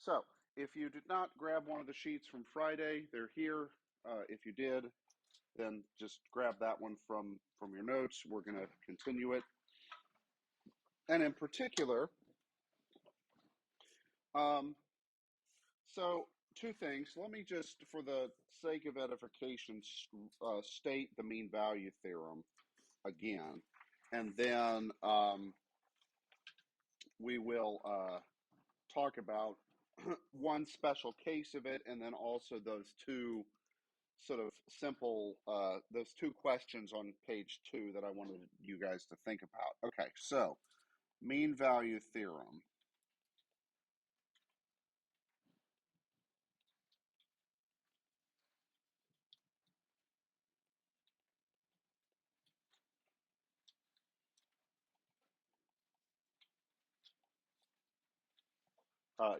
So if you did not grab one of the sheets from Friday, they're here. If you did, then just grab that one from your notes. We're going to continue it. And in particular, so two things. Let me just, for the sake of edification, state the mean value theorem again. And then we will talk about one special case of it, and then also those two sort of simple, those two questions on page 2 that I wanted you guys to think about. Okay, so mean value theorem.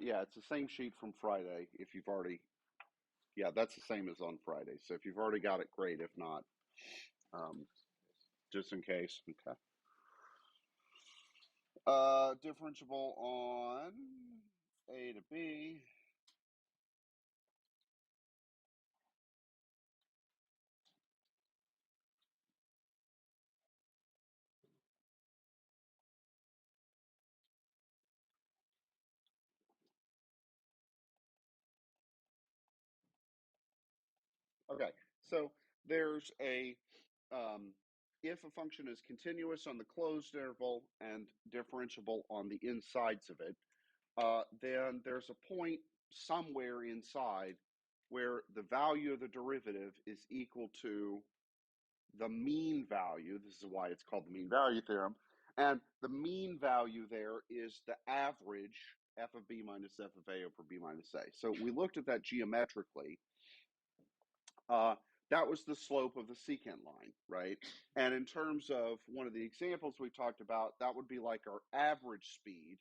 Yeah, it's the same sheet from Friday. If you've already, yeah, that's the same as on Friday. So if you've already got it, great. If not, just in case. Okay. Differentiable on A to B. Okay, so there's a if a function is continuous on the closed interval and differentiable on the insides of it, then there's a point somewhere inside where the value of the derivative is equal to the mean value. This is why it's called the mean value theorem. And the mean value there is the average f of b minus f of a over b minus a. So we looked at that geometrically. That was the slope of the secant line, right? And in terms of one of the examples we talked about, that would be like our average speed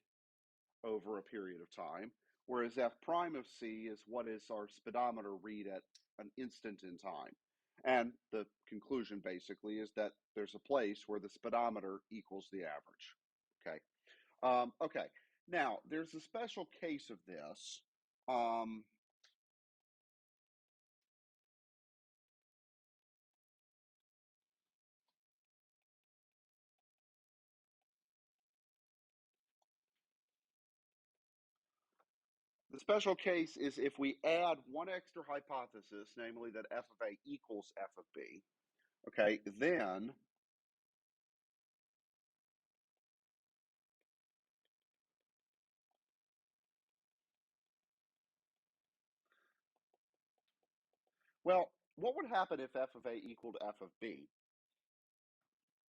over a period of time, whereas f prime of c is what is our speedometer read at an instant in time. And the conclusion basically is that there's a place where the speedometer equals the average. Okay. Okay. Now, there's a special case of this. The special case is if we add one extra hypothesis, namely that f of a equals f of b, okay, then well, what would happen if f of a equaled f of b?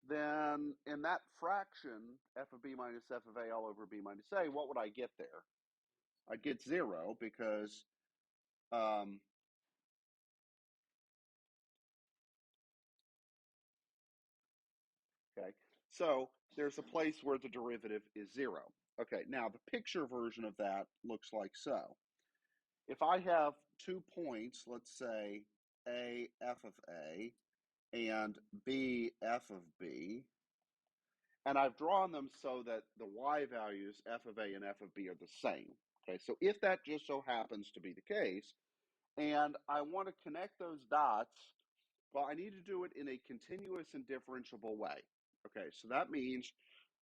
Then in that fraction, f of b minus f of a all over b minus a, what would I get there? I'd get 0 because okay, so there's a place where the derivative is 0. Okay, now the picture version of that looks like so. If I have 2 points, let's say a f of a and b f of b, and I've drawn them so that the y values f of a and f of b are the same. Okay, so if that just so happens to be the case, and I want to connect those dots, well, I need to do it in a continuous and differentiable way. Okay, so that means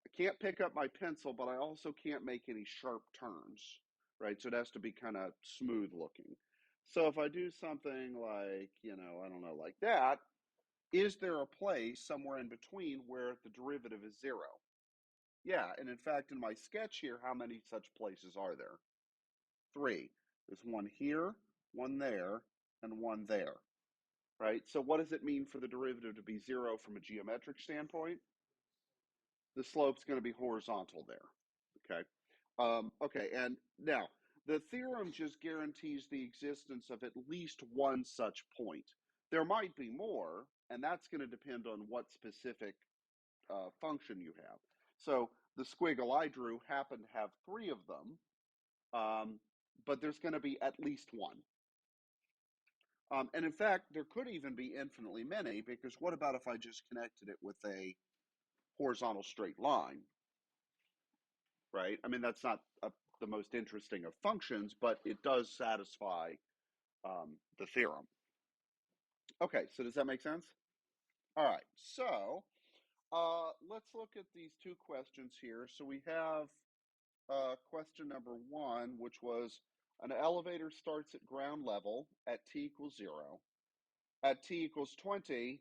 I can't pick up my pencil, but I also can't make any sharp turns, right? So it has to be kind of smooth looking. So if I do something like, I don't know, like that, is there a place somewhere in between where the derivative is 0? Yeah, and in fact, in my sketch here, how many such places are there? 3. There's one here, one there, and one there, right? So what does it mean for the derivative to be 0 from a geometric standpoint? The slope's going to be horizontal there, okay? Okay, and now, the theorem just guarantees the existence of at least one such point. There might be more, and that's going to depend on what specific function you have. So the squiggle I drew happened to have 3 of them, but there's going to be at least one. And in fact, there could even be infinitely many, because what about if I just connected it with a horizontal straight line, right? I mean, that's not a the most interesting of functions, but it does satisfy the theorem. Okay, so does that make sense? All right, so let's look at these two questions here. So we have question number 1, which was an elevator starts at ground level at t equals 0. At t equals 20,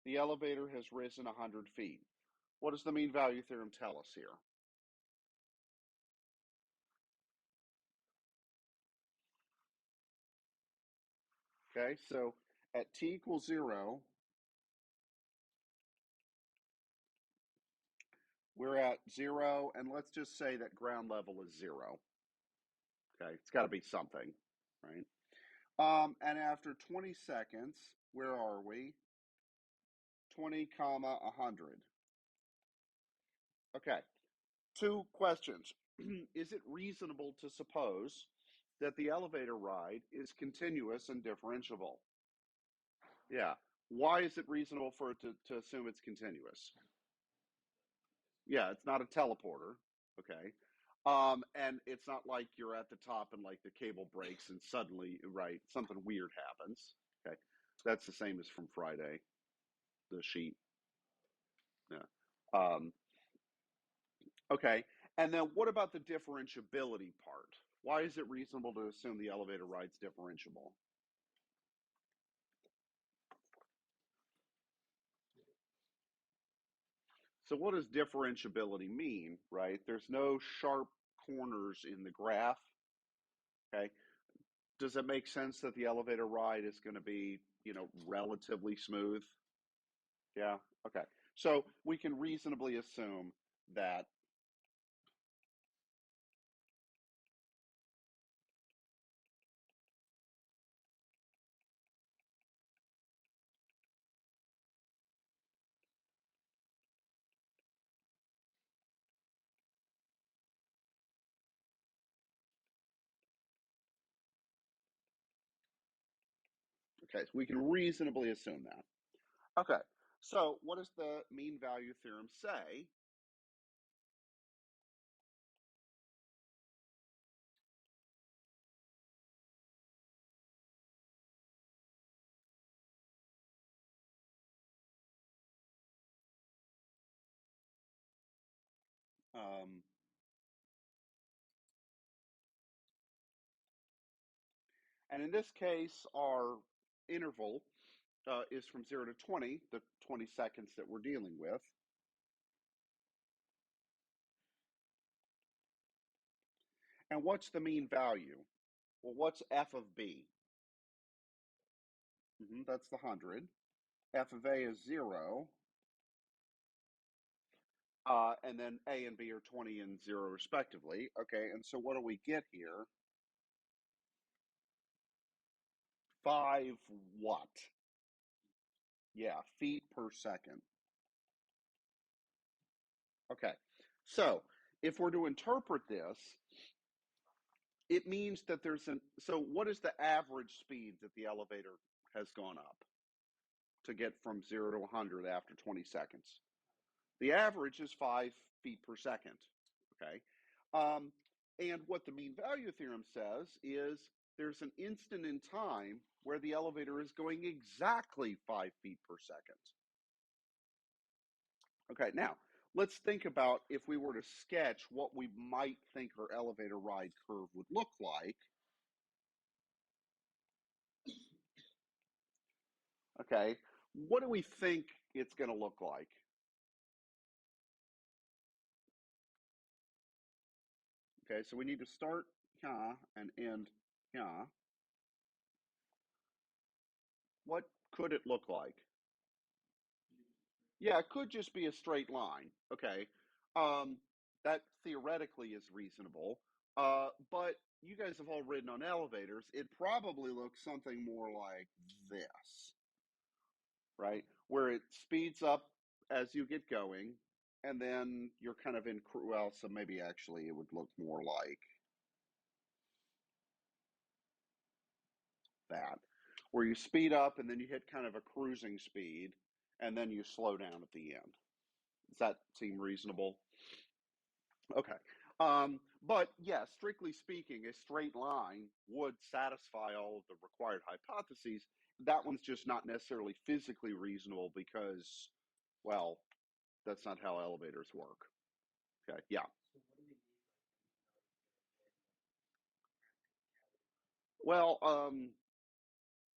the elevator has risen 100 feet. What does the mean value theorem tell us here? Okay, so at t equals 0, we're at 0, and let's just say that ground level is 0. Okay, it's got to be something, right? And after 20 seconds, where are we? 20 comma 100. Okay, two questions. Is it reasonable to suppose that the elevator ride is continuous and differentiable? Yeah. Why is it reasonable for it to assume it's continuous? Yeah, it's not a teleporter. Okay. And it's not like you're at the top and like the cable breaks and suddenly, right, something weird happens. Okay. That's the same as from Friday, the sheet. Yeah. Um, okay. And then what about the differentiability part? Why is it reasonable to assume the elevator ride's differentiable? So what does differentiability mean, right? There's no sharp corners in the graph. Okay. Does it make sense that the elevator ride is going to be, relatively smooth? Yeah. Okay. So we can reasonably assume that. Okay, so we can reasonably assume that. Okay. So what does the mean value theorem say? Um, and in this case, our interval is from 0 to 20, the 20 seconds that we're dealing with. And what's the mean value? Well, what's f of b? That's the 100. F of a is 0. And then a and b are 20 and 0 respectively. Okay, and so what do we get here? 5 what? Yeah, feet per second. Okay, so if we're to interpret this, it means that so what is the average speed that the elevator has gone up to get from 0 to 100 after 20 seconds? The average is 5 feet per second, okay? Um, and what the mean value theorem says is there's an instant in time where the elevator is going exactly 5 feet per second. Okay, now let's think about if we were to sketch what we might think our elevator ride curve would look like. Okay, what do we think it's going to look like? Okay, so we need to start here and end here. What could it look like? Yeah, it could just be a straight line. Okay, um, that theoretically is reasonable. But you guys have all ridden on elevators. It probably looks something more like this, right? Where it speeds up as you get going, and then you're kind of in, well, so maybe actually it would look more like that, where you speed up and then you hit kind of a cruising speed, and then you slow down at the end. Does that seem reasonable? Okay. But yes, strictly speaking, a straight line would satisfy all of the required hypotheses. That one's just not necessarily physically reasonable because, well, that's not how elevators work. Okay, yeah. Well,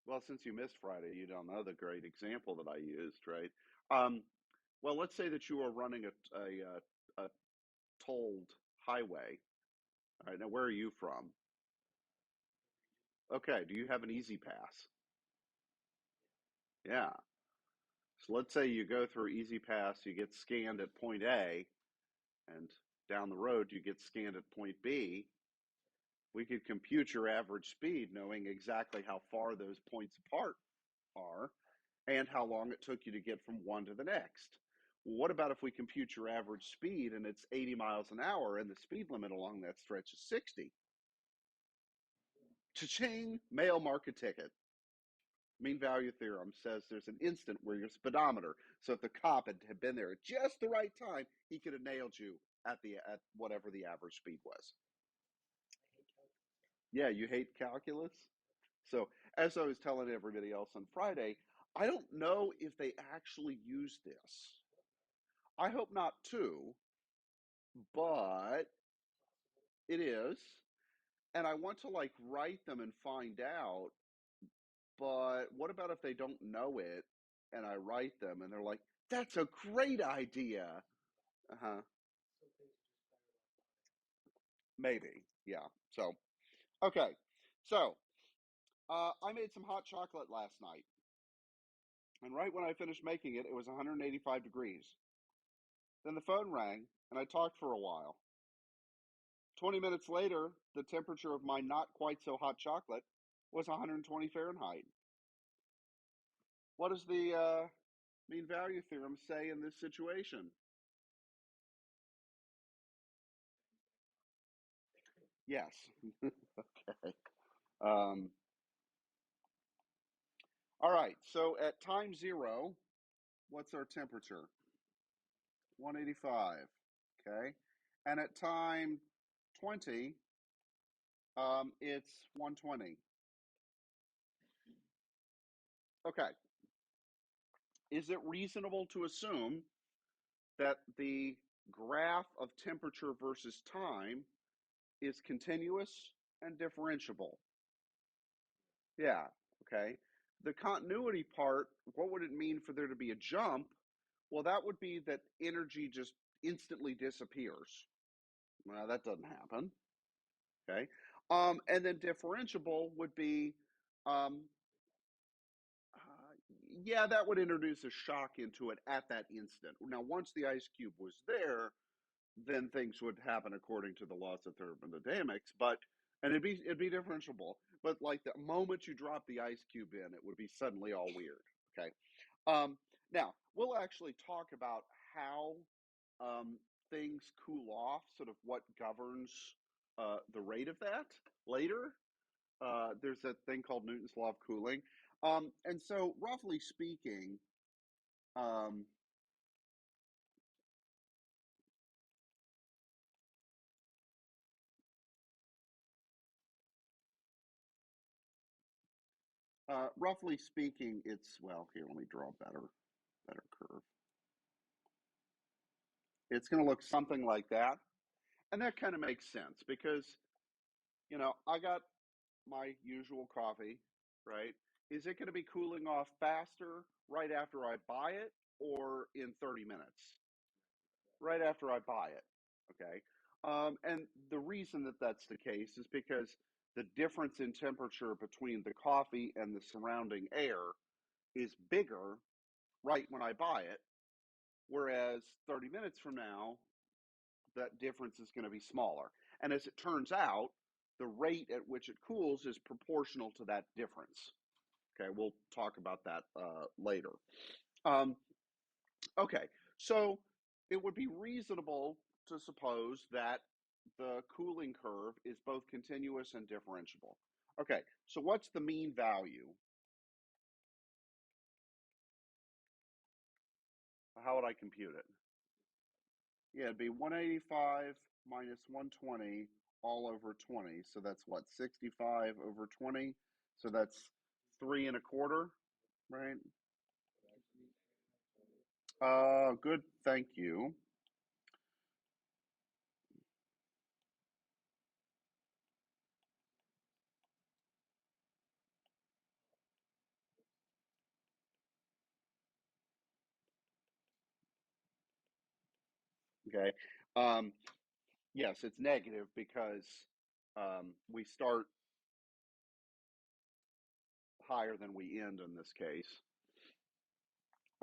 well, since you missed Friday, you don't know the great example that I used, right? Um, well, let's say that you are running a tolled highway. All right, now where are you from? Okay, do you have an easy pass? Yeah. So let's say you go through easy pass, you get scanned at point A, and down the road you get scanned at point B. We could compute your average speed knowing exactly how far those points apart are and how long it took you to get from one to the next. Well, what about if we compute your average speed and it's 80 miles an hour and the speed limit along that stretch is 60? Cha-ching, mail market ticket. Mean value theorem says there's an instant where your speedometer, so if the cop had been there at just the right time, he could have nailed you at whatever the average speed was. Yeah, you hate calculus? So, as I was telling everybody else on Friday, I don't know if they actually use this. I hope not too, but it is. And I want to like write them and find out, but what about if they don't know it and I write them and they're like, that's a great idea. Uh-huh. Maybe. Yeah. So, okay. So, I made some hot chocolate last night. And right when I finished making it, it was 185 degrees. Then the phone rang and I talked for a while. 20 minutes later, the temperature of my not quite so hot chocolate was 120 Fahrenheit. What does the mean value theorem say in this situation? Yes. Okay. Um, all right. So at time zero, what's our temperature? 185. Okay. And at time 20, it's 120. Okay. Is it reasonable to assume that the graph of temperature versus time is continuous and differentiable? Yeah. Okay. The continuity part, what would it mean for there to be a jump? Well, that would be that energy just instantly disappears. Well, that doesn't happen. Okay. And then differentiable would be, um, yeah, that would introduce a shock into it at that instant. Now, once the ice cube was there, then things would happen according to the laws of thermodynamics. But and it'd be differentiable. But like the moment you drop the ice cube in, it would be suddenly all weird. Okay. Now we'll actually talk about how um, things cool off, sort of what governs the rate of that later. There's a thing called Newton's law of cooling, and so roughly speaking, um, it's well. Here, let me draw a better curve. It's going to look something like that, and that kind of makes sense because I got my usual coffee, right? Is it going to be cooling off faster right after I buy it or in 30 minutes? Right after I buy it. Okay. And the reason that that's the case is because the difference in temperature between the coffee and the surrounding air is bigger right when I buy it, whereas 30 minutes from now, that difference is going to be smaller. And as it turns out, the rate at which it cools is proportional to that difference. Okay, we'll talk about that later. Um, okay, so it would be reasonable to suppose that the cooling curve is both continuous and differentiable. Okay, so what's the mean value? How would I compute it? Yeah, it'd be 185 minus 120 all over 20. So that's what, 65 over 20? So that's 3 1/4, right? Good, thank you. Okay. Yes, it's negative because we start higher than we end in this case.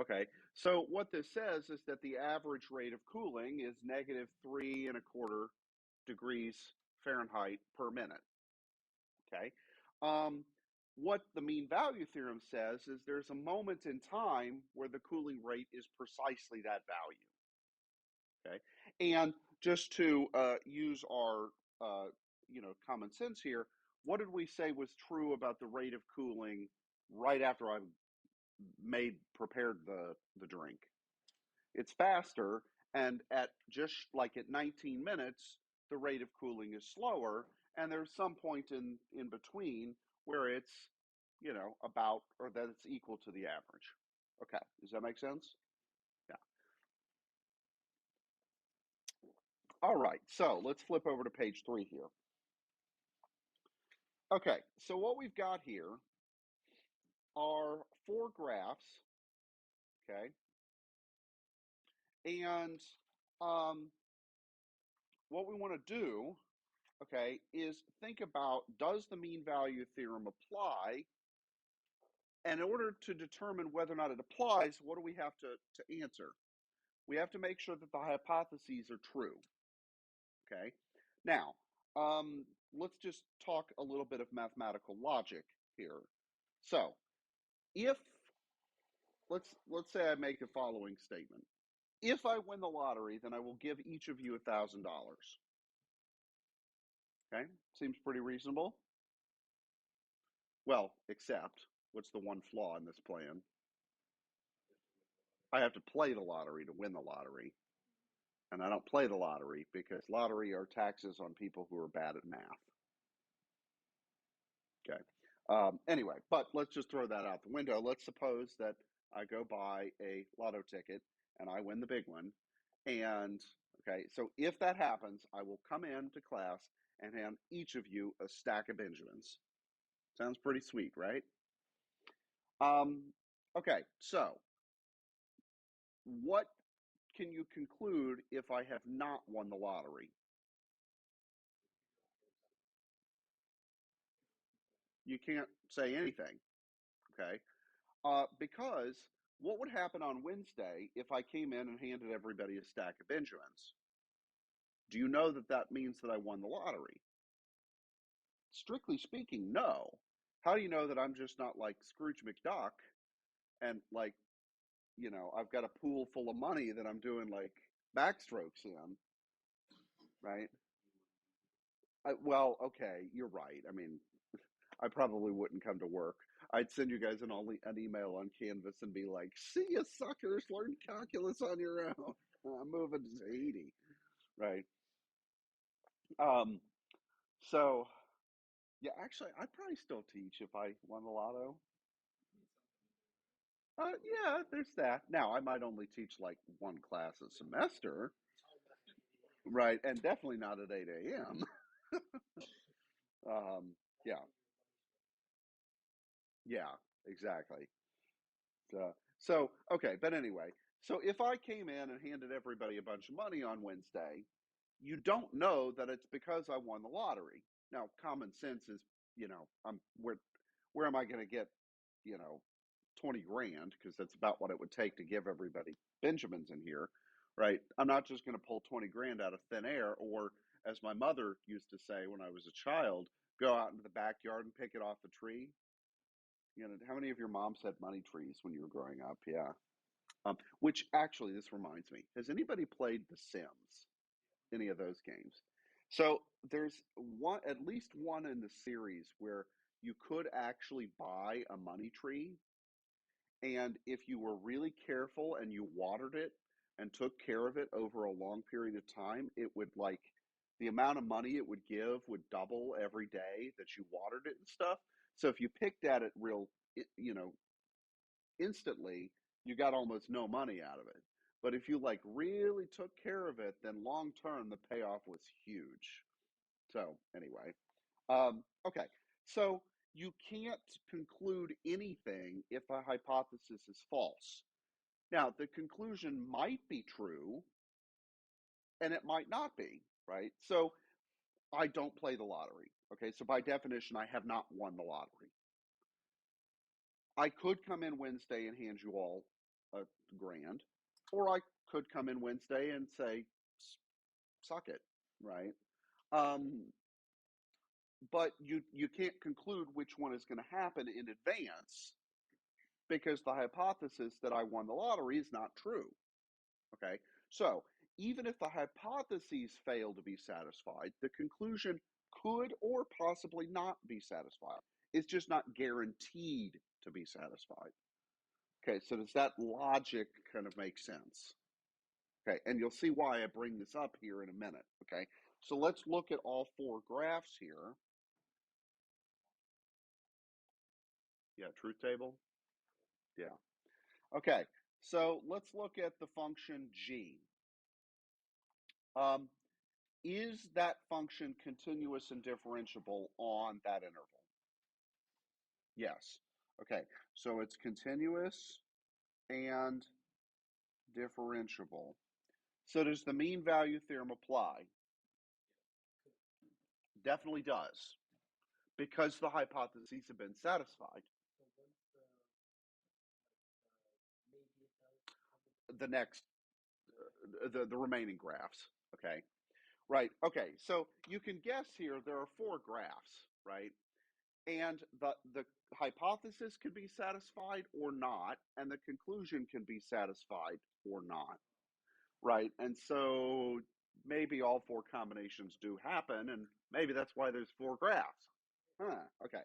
Okay, so what this says is that the average rate of cooling is negative 3 1/4 degrees Fahrenheit per minute. Okay, what the mean value theorem says is there's a moment in time where the cooling rate is precisely that value. Okay, and just to use our common sense here, what did we say was true about the rate of cooling right after I prepared the drink? It's faster, and at just like at 19 minutes, the rate of cooling is slower, and there's some point in between where it's about or that it's equal to the average. Okay, does that make sense? Yeah. All right, so let's flip over to page 3 here. Okay, so what we've got here are 4 graphs, okay, and what we want to do, okay, is think about, does the mean value theorem apply? And in order to determine whether or not it applies, what do we have to answer? We have to make sure that the hypotheses are true, okay? Now, let's just talk a little bit of mathematical logic here. So, if, let's say I make the following statement. If I win the lottery, then I will give each of you $1,000. Okay, seems pretty reasonable. Well, except, what's the one flaw in this plan? I have to play the lottery to win the lottery. And I don't play the lottery because lottery are taxes on people who are bad at math. Okay. Anyway, but let's just throw that out the window. Let's suppose that I go buy a lotto ticket and I win the big one. And okay, so if that happens, I will come into class and hand each of you a stack of Benjamins. Sounds pretty sweet, right? Okay, so what can you conclude if I have not won the lottery? You can't say anything, okay? Because what would happen on Wednesday if I came in and handed everybody a stack of Benjamins? Do you know that that means that I won the lottery? Strictly speaking, no. How do you know that I'm just not like Scrooge McDuck and like, I've got a pool full of money that I'm doing like backstrokes in, right? Well, okay, you're right. I mean, I probably wouldn't come to work. I'd send you guys an email on Canvas and be like, "See you suckers, learn calculus on your own. I'm moving to Tahiti," right? Um, so yeah, actually, I'd probably still teach if I won the lotto. Yeah, there's that. Now, I might only teach like one class a semester, right? And definitely not at 8 a.m. Yeah, yeah, exactly. So okay, but anyway, so if I came in and handed everybody a bunch of money on Wednesday, you don't know that it's because I won the lottery. Now, common sense is, I'm where am I going to get, you know, 20 grand? Because that's about what it would take to give everybody Benjamins in here, right? I'm not just going to pull 20 grand out of thin air, or as my mother used to say when I was a child, go out into the backyard and pick it off the tree. How many of your moms had money trees when you were growing up? Yeah. Which actually, this reminds me, has anybody played The Sims? Any of those games? So there's at least one in the series where you could actually buy a money tree, and if you were really careful and you watered it and took care of it over a long period of time, it would like the amount of money it would give would double every day that you watered it and stuff. So if you picked at it real, instantly, you got almost no money out of it. But if you like really took care of it, then long term the payoff was huge. So anyway, okay. So you can't conclude anything if a hypothesis is false. Now, the conclusion might be true and it might not be, right? So I don't play the lottery. Okay, so by definition, I have not won the lottery. I could come in Wednesday and hand you all a grand, or I could come in Wednesday and say, suck it, right? Um, but you can't conclude which one is going to happen in advance because the hypothesis that I won the lottery is not true. Okay, so even if the hypotheses fail to be satisfied, the conclusion could or possibly not be satisfied. It's just not guaranteed to be satisfied. Okay, so does that logic kind of make sense? Okay, and you'll see why I bring this up here in a minute. Okay, so let's look at all four graphs here. Yeah, truth table. Yeah. Okay, so let's look at the function g. Is that function continuous and differentiable on that interval? Yes. Okay, so it's continuous and differentiable. So does the mean value theorem apply? Definitely does, because the hypotheses have been satisfied. The next, the remaining graphs, okay? Right, okay, so you can guess here there are four graphs, right? And the hypothesis can be satisfied or not, and the conclusion can be satisfied or not, right? And so maybe all four combinations do happen, and maybe that's why there's four graphs. Huh, okay.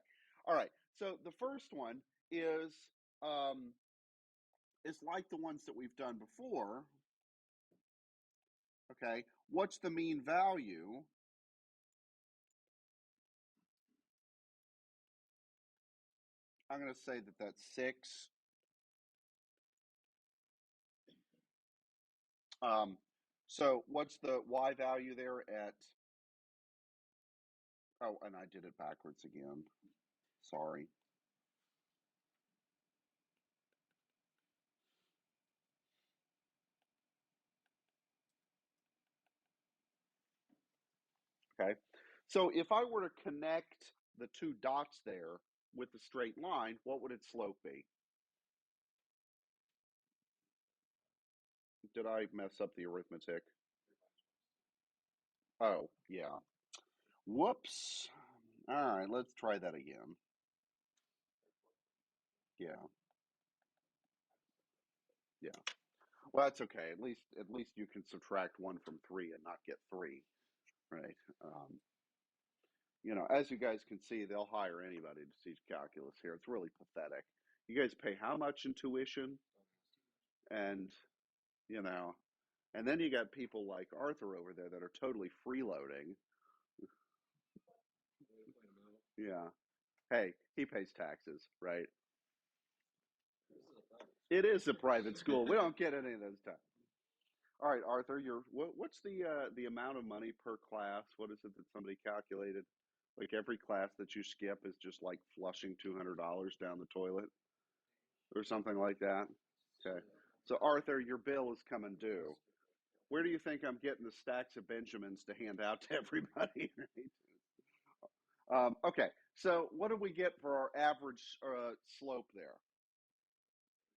All right, so the first one is like the ones that we've done before. Okay, what's the mean value? I'm going to say that that's 6. So what's the y value there at? Oh, and I did it backwards again. Sorry. Okay. So if I were to connect the two dots there with the straight line, what would its slope be? Did I mess up the arithmetic? Oh, yeah. Whoops. All right, let's try that again. Yeah. Yeah. Well, that's okay. At least you can subtract 1 from 3 and not get 3, right? As you guys can see, they'll hire anybody to teach calculus here. It's really pathetic. You guys pay how much in tuition? And, you know, and then you got people like Arthur over there that are totally freeloading. Yeah. Hey, he pays taxes, right? It is a private school. We don't get any of those taxes. All right, Arthur, what's the amount of money per class? What is it that somebody calculated? Like every class that you skip is just like flushing $200 down the toilet or something like that. Okay. So Arthur, your bill is coming due. Where do you think I'm getting the stacks of Benjamins to hand out to everybody? Okay. So what do we get for our average slope there?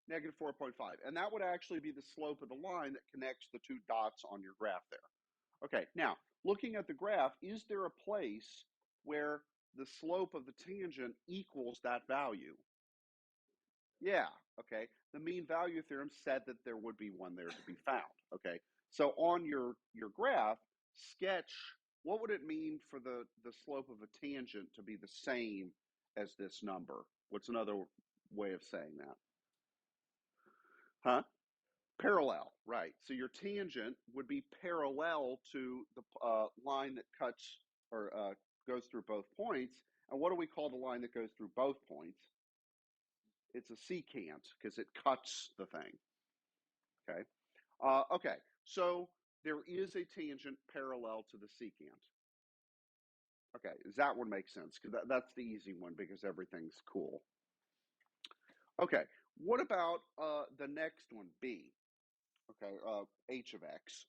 Negative 4.5. And that would actually be the slope of the line that connects the two dots on your graph there. Okay, now, looking at the graph, is there a place where the slope of the tangent equals that value? Yeah, okay. The mean value theorem said that there would be one there to be found, okay? So on your graph, sketch, what would it mean for the slope of a tangent to be the same as this number? What's another way of saying that? Huh? Parallel, right. So your tangent would be parallel to the line that cuts or goes through both points. And what do we call the line that goes through both points? It's a secant because it cuts the thing. Okay. Okay. So there is a tangent parallel to the secant. Okay. Does that one make sense? Because that's the easy one because everything's cool. Okay. What about the next one, B? Okay. H of x.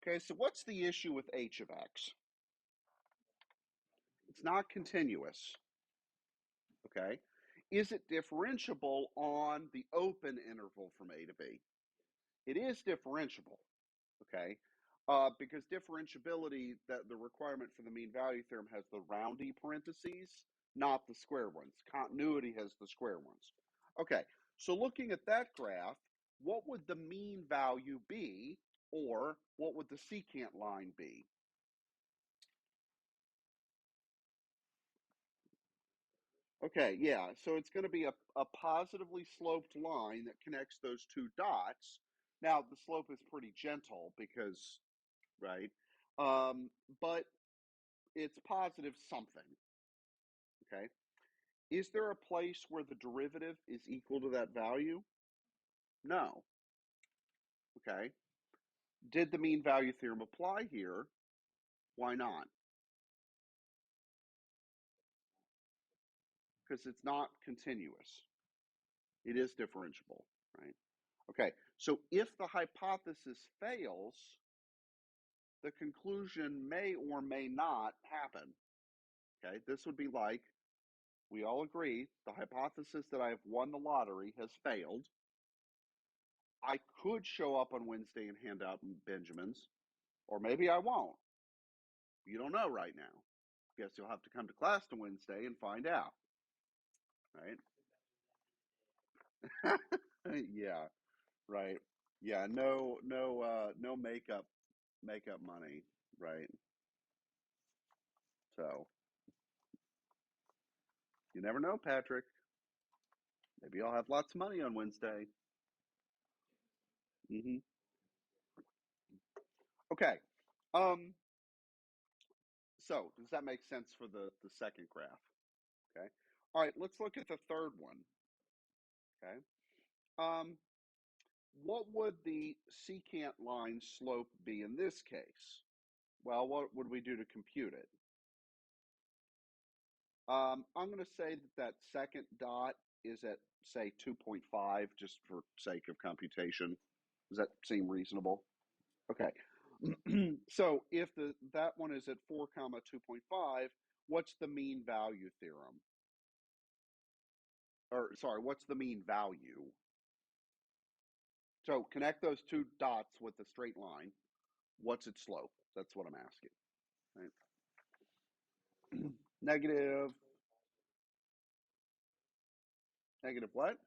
Okay. So what's the issue with h of x? It's not continuous. Okay. Is it differentiable on the open interval from a to b? It is differentiable. Okay. Because differentiability, the requirement for the mean value theorem has the roundy parentheses, not the square ones. Continuity has the square ones. Okay, so looking at that graph, what would the mean value be, or what would the secant line be? Okay, yeah, so it's going to be a positively sloped line that connects those two dots. Now, the slope is pretty gentle because, right, but it's positive something, okay? Is there a place where the derivative is equal to that value? No, okay? Did the mean value theorem apply here? Why not? Because it's not continuous. It is differentiable, right? Okay, so if the hypothesis fails, the conclusion may or may not happen, okay? This would be like, we all agree, the hypothesis that I have won the lottery has failed. I could show up on Wednesday and hand out Benjamins, or maybe I won't. You don't know right now. Guess you'll have to come to class on Wednesday and find out, right? Yeah, right. Yeah, no makeup money, right? So you never know, Patrick. Maybe I'll have lots of money on Wednesday. Hmm. Okay. Um, so does that make sense for the second graph? Okay. All right, let's look at the third one. Okay. Um, what would the secant line slope be in this case? Well, what would we do to compute it? I'm going to say that second dot is at, say, 2.5, just for sake of computation. Does that seem reasonable? Okay. So if that one is at 4 comma 2.5, what's the mean value theorem? Or sorry, what's the mean value? So connect those two dots with a straight line. What's its slope? That's what I'm asking. Right? Negative what?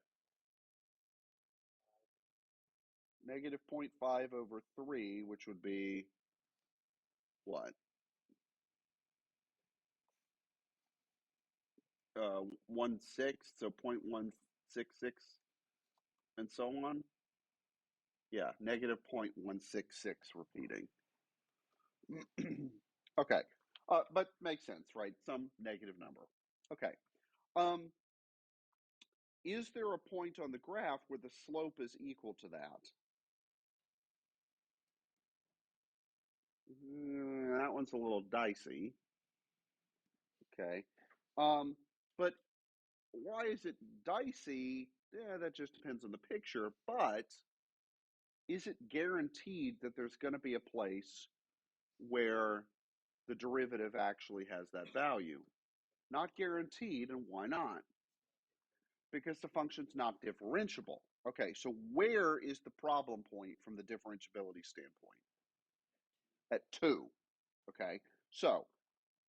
Negative 0.5 over 3, which would be what? 1/6, so 0.166, and so on. Yeah, negative 0.166 repeating. Okay, but makes sense, right? Some negative number. Okay. Um, is there a point on the graph where the slope is equal to that? That one's a little dicey. Okay. But why is it dicey? Yeah, that just depends on the picture. But is it guaranteed that there's going to be a place where the derivative actually has that value? Not guaranteed, and why not? Because the function's not differentiable. Okay, so where is the problem point from the differentiability standpoint? At 2. Okay, so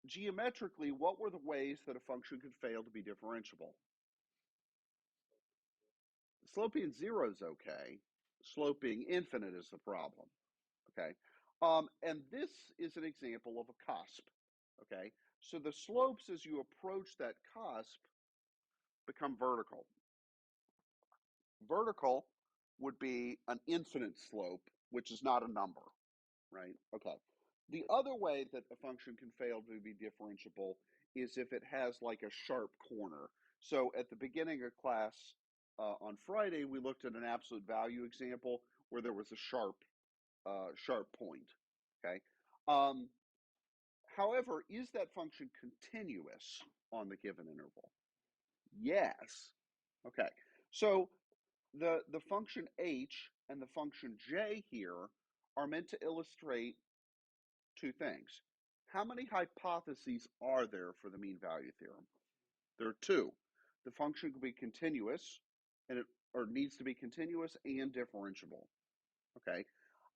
geometrically, what were the ways that a function could fail to be differentiable? Sloping 0 is okay. Sloping infinite is the problem. Okay, and this is an example of a cusp. Okay, so the slopes as you approach that cusp become vertical. Vertical would be an infinite slope, which is not a number, right? Okay. The other way that a function can fail to be differentiable is if it has like a sharp corner. So at the beginning of class on Friday, we looked at an absolute value example where there was a sharp point, okay? However, is that function continuous on the given interval? Yes. Okay. So the function h and the function j here are meant to illustrate two things. How many hypotheses are there for the mean value theorem? There are two. The function could be continuous, and or needs to be continuous and differentiable. Okay.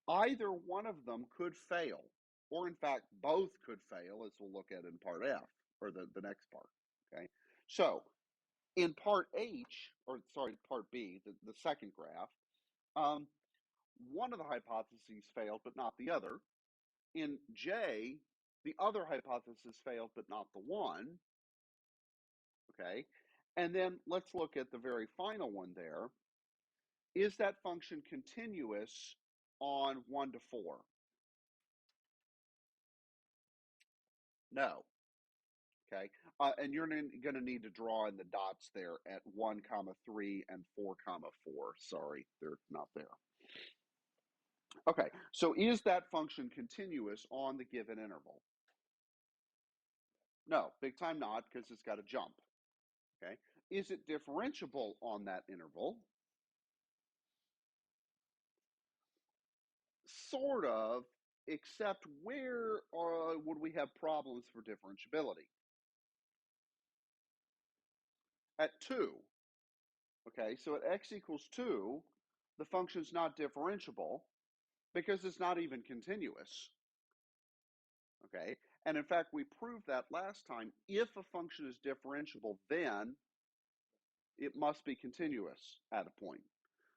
Either one of them could fail, or in fact, both could fail, as we'll look at in part F, or the next part. Okay. So in part H, or sorry, part B, the second graph, one of the hypotheses failed, but not the other. In J, the other hypothesis failed, but not the one. Okay. And then let's look at the very final one there. Is that function continuous on 1 to 4? No. Okay. And you're going to need to draw in the dots there at 1, 3 and 4, 4. Sorry, they're not there. Okay. So is that function continuous on the given interval? No, big time not, because it's got to jump. Okay. Is it differentiable on that interval? Sort of, except where would we have problems for differentiability? At 2. Okay, so at x equals 2, the function's not differentiable because it's not even continuous. Okay, and in fact, we proved that last time. If a function is differentiable, then it must be continuous at a point.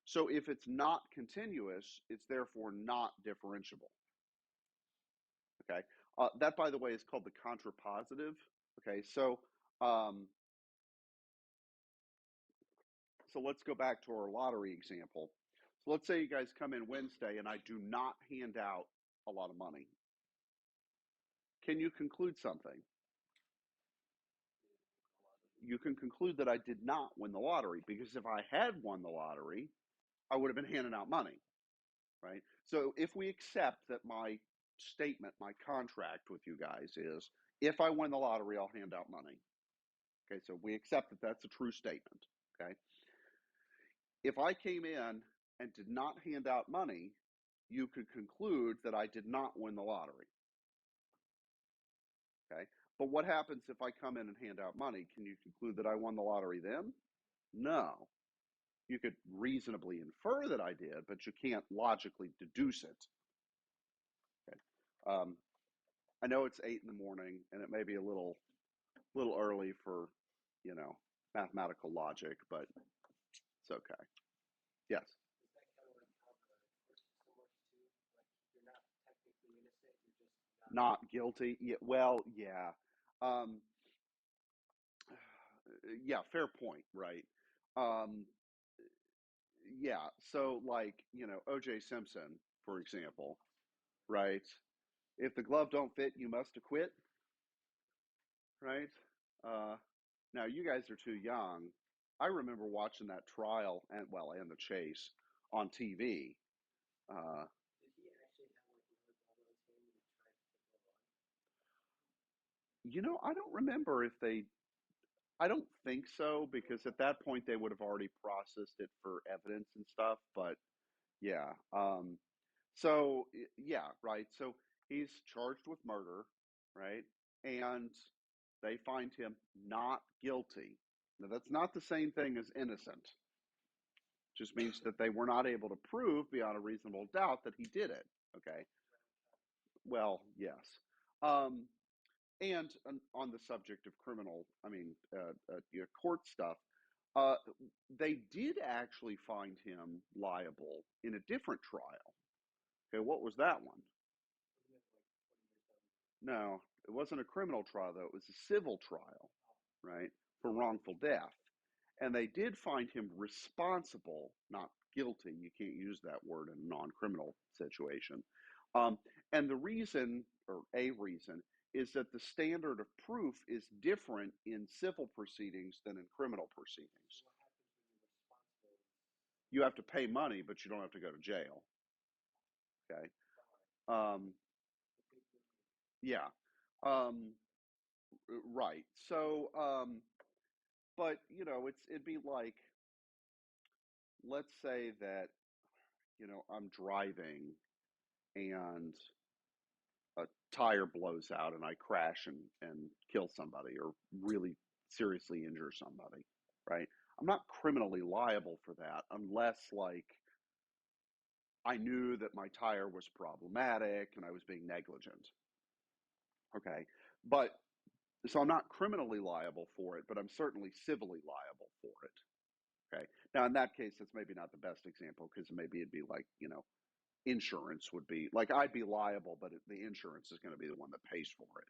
So if it's not continuous, it's therefore not differentiable. Okay, that, by the way, is called the contrapositive. Okay, so let's go back to our lottery example. So let's say you guys come in Wednesday and I do not hand out a lot of money. Can you conclude something? You can conclude that I did not win the lottery, because if I had won the lottery, I would have been handing out money, right? So if we accept that my statement, my contract with you guys is, if I win the lottery, I'll hand out money. Okay, so we accept that that's a true statement, okay? If I came in and did not hand out money, you could conclude that I did not win the lottery. Okay. But what happens if I come in and hand out money? Can you conclude that I won the lottery then? No. You could reasonably infer that I did, but you can't logically deduce it. Okay. I know it's 8 in the morning, and it may be a little early for, mathematical logic, but it's okay. Yes. Is that kind of like how the court system works too? Like you're not technically innocent, you're just not guilty. Yeah, well, yeah. Yeah, fair point, right? Um, yeah, so like, O.J. Simpson, for example, right? If the glove don't fit, you must acquit, right? Uh, Now you guys are too young. I remember watching that trial and the chase on TV. Uh, did he actually have like another ball on his hand and he tried to put the I don't remember if they. I don't think so, because at that point they would have already processed it for evidence and stuff. But yeah. So yeah, right. So he's charged with murder, right? And they find him not guilty. Now that's not the same thing as innocent. Just means that they were not able to prove beyond a reasonable doubt that he did it. Okay. Well, yes. Um, and on the subject of court stuff, uh, they did actually find him liable in a different trial. Okay, what was that one? No, it wasn't a criminal trial, though. It was a civil trial, right, for wrongful death. And they did find him responsible, not guilty. You can't use that word in a non-criminal situation. And the reason, or a reason, is that the standard of proof is different in civil proceedings than in criminal proceedings. What happens when you're responsible? You have to pay money, but you don't have to go to jail. Okay. Um, yeah. Um, right. So, but it'd be like, let's say that I'm driving and a tire blows out and I crash and kill somebody or really seriously injure somebody, right? I'm not criminally liable for that unless, like, I knew that my tire was problematic and I was being negligent. Okay. But so I'm not criminally liable for it, but I'm certainly civilly liable for it. Okay. Now, in that case, that's maybe not the best example because maybe it'd be like, insurance would be like I'd be liable, but the insurance is going to be the one that pays for it,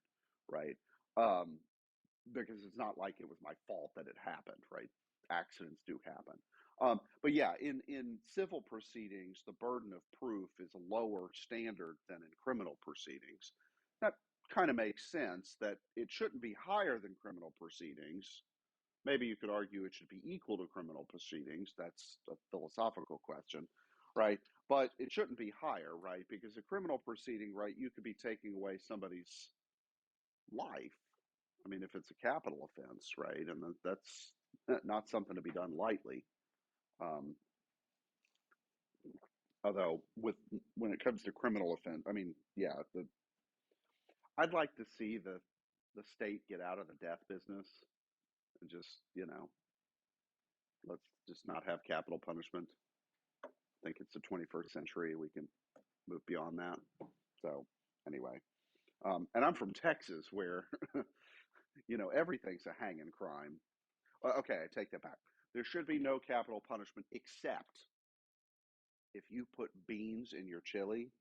right? Um, because it's not like it was my fault that it happened, right? Accidents do happen. But yeah, in civil proceedings, the burden of proof is a lower standard than in criminal proceedings. That kind of makes sense that it shouldn't be higher than criminal proceedings. Maybe you could argue it should be equal to criminal proceedings. That's a philosophical question, right? But it shouldn't be higher, right? Because a criminal proceeding, right, you could be taking away somebody's life. I mean, if it's a capital offense, right? And that's not something to be done lightly. Um, although, when it comes to criminal offense, I mean, yeah, I'd like to see the state get out of the death business and just, let's just not have capital punishment. I think it's the 21st century. We can move beyond that. So, anyway, and I'm from Texas, where everything's a hanging crime. Okay, I take that back. There should be no capital punishment except if you put beans in your chili.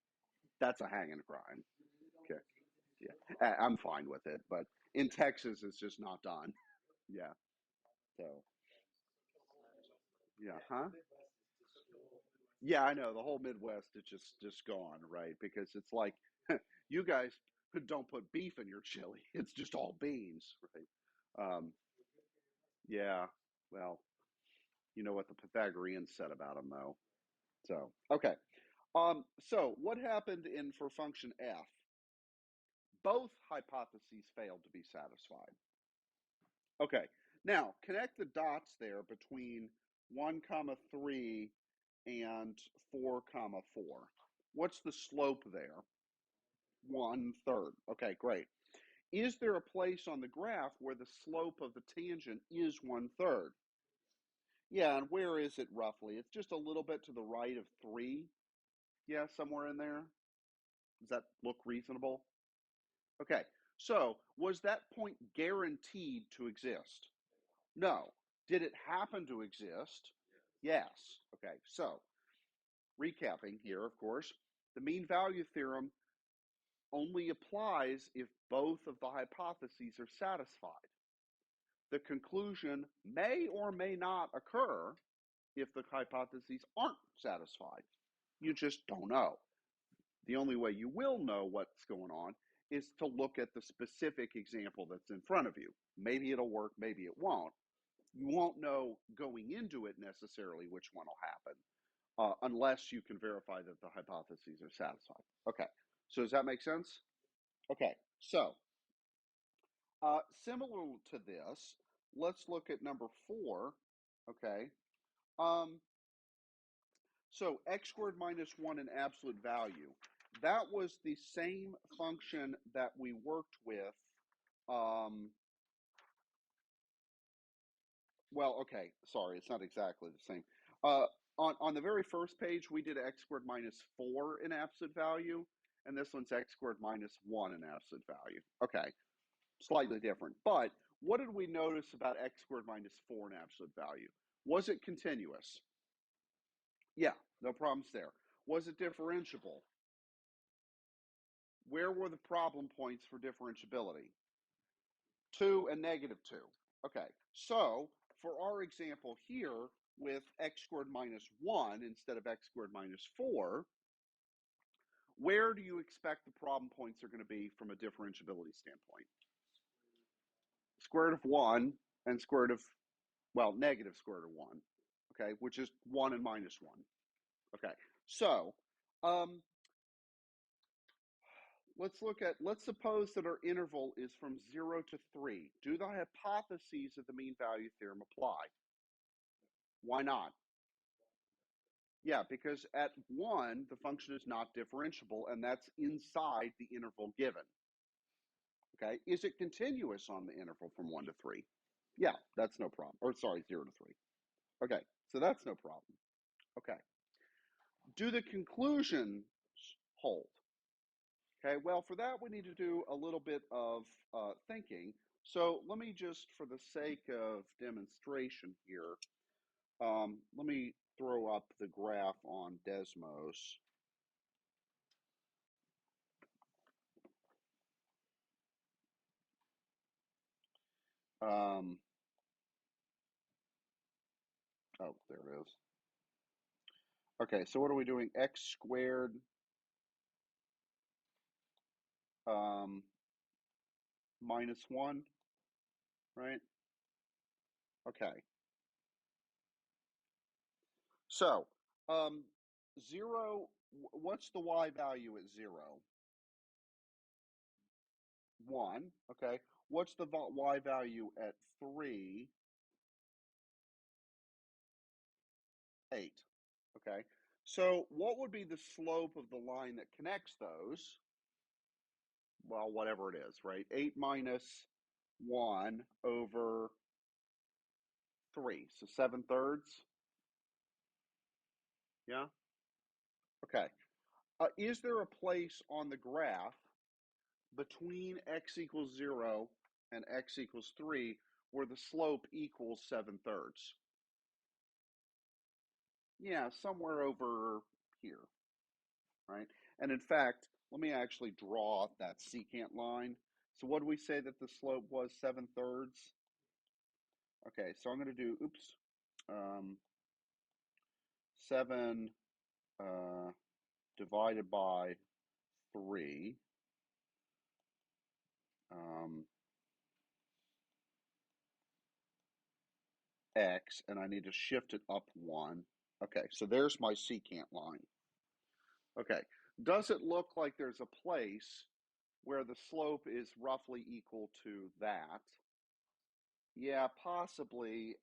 That's a hanging crime. You really don't Okay, put beans in your chili? yeah, I'm fine with it, but in Texas, it's just not done. Yeah. So, yeah, huh? Midwest is destroyed. Yeah, I know the whole Midwest is just gone, right? Because it's like you guys don't put beef in your chili; it's just all beans, right? Um, yeah. Well, you know what the Pythagoreans said about them, though. So, okay. So what happened in for function f? Both hypotheses failed to be satisfied. Okay. Now connect the dots there between 1 comma 3 and 4 comma 4. What's the slope there? 1/3. Okay, great. Is there a place on the graph where the slope of the tangent is 1/3? Yeah, and where is it roughly? It's just a little bit to the right of 3. Yeah, somewhere in there. Does that look reasonable? Okay, so was that point guaranteed to exist? No. Did it happen to exist? Yes. Okay, so recapping here, of course, the mean value theorem only applies if both of the hypotheses are satisfied. The conclusion may or may not occur if the hypotheses aren't satisfied. You just don't know. The only way you will know what's going on is to look at the specific example that's in front of you. Maybe it'll work, maybe it won't. You won't know going into it necessarily which one will happen unless you can verify that the hypotheses are satisfied. Okay, so does that make sense? Okay, so similar to this, let's look at number 4. Okay, um, so x squared minus 1 in absolute value. That was the same function that we worked with. Um, well, okay, sorry, it's not exactly the same. On the very first page, we did x squared minus 4 in absolute value, and this one's x squared minus 1 in absolute value. Okay, slightly different. But what did we notice about x squared minus 4 in absolute value? Was it continuous? Yeah, no problems there. Was it differentiable? Where were the problem points for differentiability? 2 and -2. Okay, so for our example here with x squared minus 1 instead of x squared minus 4, where do you expect the problem points are going to be from a differentiability standpoint? Square root of 1 and square root of, well, negative square root of 1, okay, which is 1 and minus 1. Okay, so let's suppose that our interval is from 0 to 3. Do the hypotheses of the mean value theorem apply? Why not? Yeah, because at 1, the function is not differentiable, and that's inside the interval given. Okay, is it continuous on the interval from 1 to 3? Yeah, that's no problem. Or sorry, 0 to 3. Okay, so that's no problem. Okay. Do the conclusions hold? Okay, well, for that, we need to do a little bit of thinking. So let me just, for the sake of demonstration here, let me throw up the graph on Desmos. Oh, there it is. Okay, so what are we doing? X squared minus 1, right? Okay. So, 0, what's the y value at 0? 1, okay. What's the y value at 3? 8, okay. So what would be the slope of the line that connects those? Well, whatever it is, right? 8 minus 1 over 3, so 7/3. Yeah? Okay. Is there a place on the graph between x equals 0 and x equals 3 where the slope equals 7/3? Yeah, somewhere over here, right? And in fact, let me actually draw that secant line. So what do we say that the slope was? 7/3? Okay, so I'm going to do, 7 divided by 3. X, and I need to shift it up 1. Okay, so there's my secant line. Okay, does it look like there's a place where the slope is roughly equal to that? Yeah, possibly.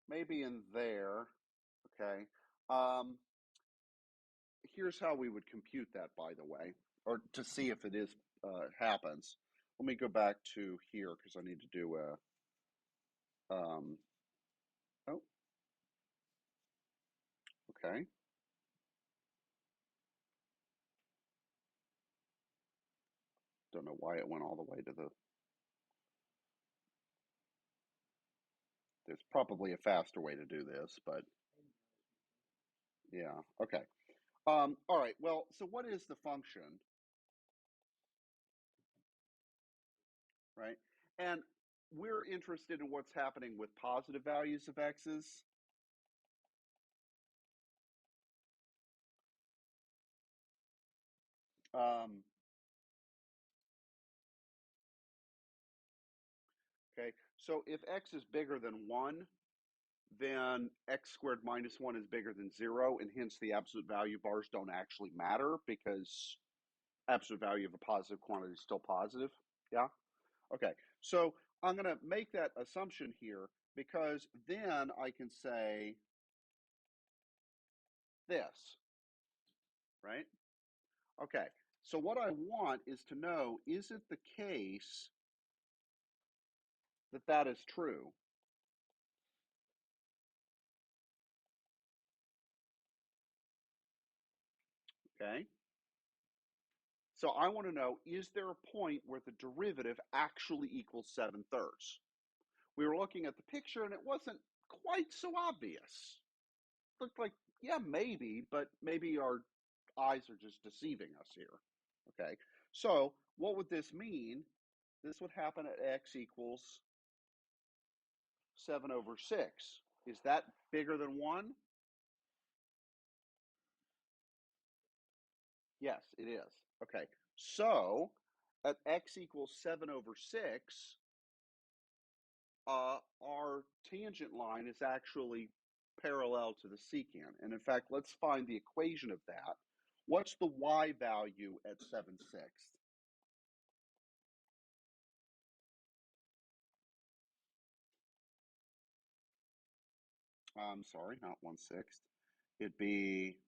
Maybe in there. Okay. Here's how we would compute that, by the way, or to see if it is happens. Let me go back to here because I need to do a. Oh, okay. Don't know why it went all the way to the. There's probably a faster way to do this, but yeah. Okay. All right. Well, so what is the function, right? And we're interested in what's happening with positive values of x's. Okay. So if x is bigger than 1, then x squared minus 1 is bigger than 0, and hence the absolute value bars don't actually matter because absolute value of a positive quantity is still positive. Yeah? Okay. So I'm going to make that assumption here because then I can say this, right? Okay. So what I want is to know, is it the case that that is true? Okay. So I want to know, is there a point where the derivative actually equals 7/3? We were looking at the picture and it wasn't quite so obvious. It looked like, yeah, maybe, but maybe our eyes are just deceiving us here. Okay. So what would this mean? This would happen at x equals 7 over 6. Is that bigger than 1? Yes, it is. Okay, so at x equals 7 over 6, our tangent line is actually parallel to the secant. And in fact, let's find the equation of that. What's the y value at 7/6? I'm sorry, not 1/6. It'd be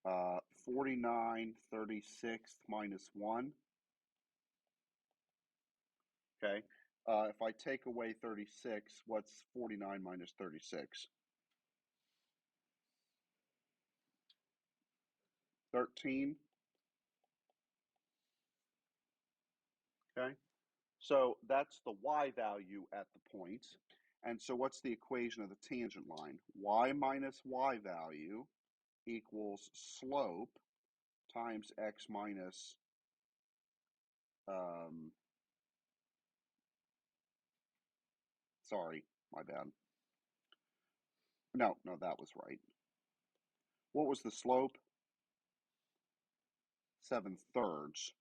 49/36 minus 1. Okay. If I take away 36, what's 49 minus 36? 13. Okay. So that's the y value at the points. And so what's the equation of the tangent line? Y minus y value equals slope times x minus sorry, my bad. No, that was right. What was the slope? 7/3.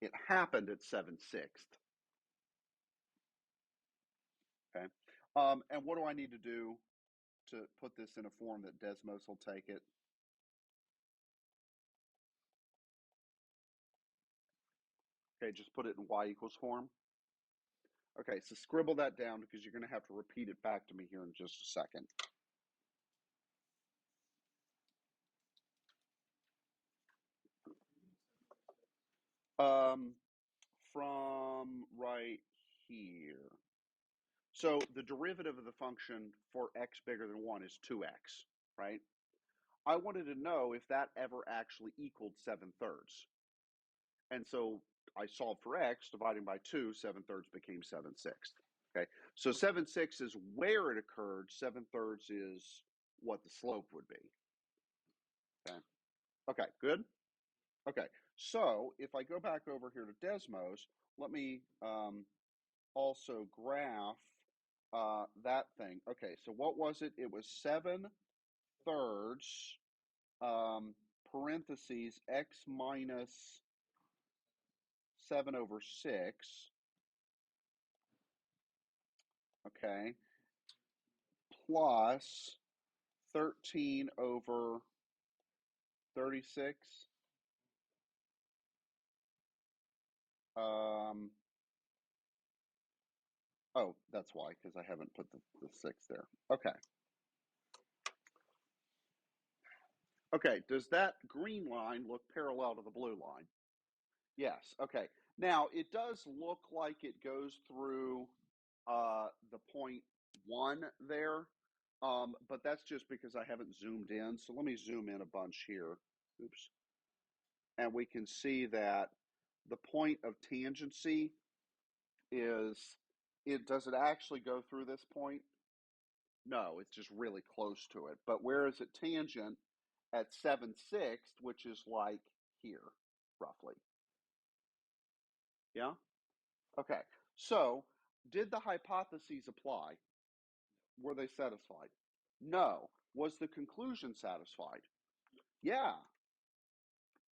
It happened at 7/6. Okay. And what do I need to do to put this in a form that Desmos will take it? Okay, just put it in y equals form. Okay, so scribble that down because you're going to have to repeat it back to me here in just a second. From right here. So the derivative of the function for x bigger than 1 is 2x, right? I wanted to know if that ever actually equaled 7/3. And so I solved for x, dividing by 2, 7/3 became 7/6. Okay, so 7/6 is where it occurred, 7/3 is what the slope would be. Okay, good? Okay, so if I go back over here to Desmos, let me also graph that thing. Okay, so what was it? It was 7/3 parentheses x minus 7 over 6, okay, plus 13 over 36. Oh, that's why, because I haven't put the 6 there. Okay. Okay, does that green line look parallel to the blue line? Yes, okay. Now, it does look like it goes through the point 1 there, but that's just because I haven't zoomed in. So let me zoom in a bunch here. Oops. And we can see that the point of tangency is, does it actually go through this point? No, it's just really close to it. But where is it tangent? At 7/6, which is like here, roughly. Yeah? Okay. So, did the hypotheses apply? Were they satisfied? No. Was the conclusion satisfied? Yeah.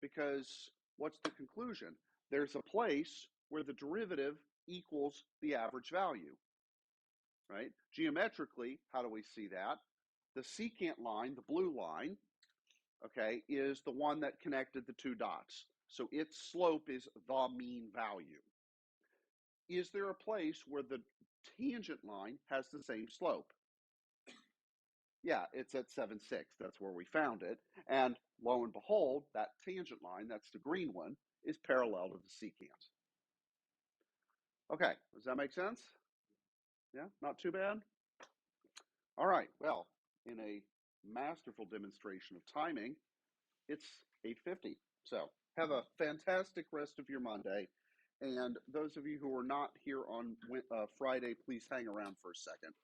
Because what's the conclusion? There's a place where the derivative equals the average value, right? Geometrically, how do we see that? The secant line, the blue line, okay, is the one that connected the two dots. So its slope is the mean value. Is there a place where the tangent line has the same slope? Yeah, it's at 7/6. That's where we found it. And lo and behold, that tangent line, that's the green one, is parallel to the secant. Okay, does that make sense? Yeah, not too bad? All right, well, in a masterful demonstration of timing, it's 8:50. So have a fantastic rest of your Monday. And those of you who are not here on Friday, please hang around for a second.